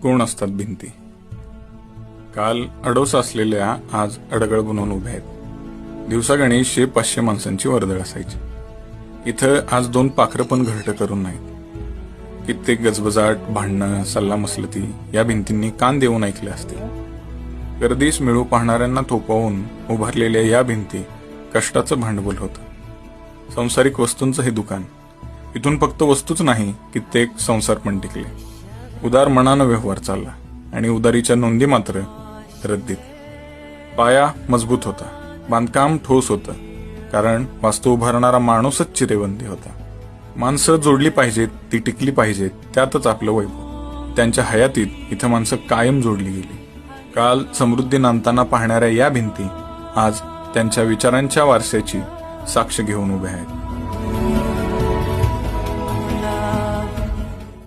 कोण असतात भिंती? काल अडोस असलेल्या आज अडगळ बनवून उभ्या आहेत. दिवसागणी 100-500 माणसांची वर्दळ असायची. इथं आज 2 पाखरं पण घरटं करून नाहीत. कित्येक गजबजाट, भांडणं, सल्लामसलती या भिंतींनी कान देऊन ऐकले असतील. गर्दीस मिळू पाहणाऱ्यांना थोपवून उभारलेल्या या भिंती कष्टाचं भांडवल होतं. संसारिक वस्तूंचं हे दुकान. इथून फक्त वस्तूच नाही, कित्येक संसार पण टिकले. उदार मनानं व्यवहार चालला आणि उदारीच्या नोंदी मात्र रद्दीत. पाया मजबूत होता, बांधकाम ठोस होतं, कारण वास्तू उभारणारा माणूसच चिरेबंदी होता. माणसं जोडली पाहिजेत, ती टिकली पाहिजेत, त्यातच आपलं वैभव. त्यांच्या हयातीत इथं माणसं कायम जोडली गेली. काल समृद्धी नांदताना पाहणाऱ्या या भिंती आज त्यांच्या विचारांच्या वारशाची साक्ष घेऊन उभ्या आहेत.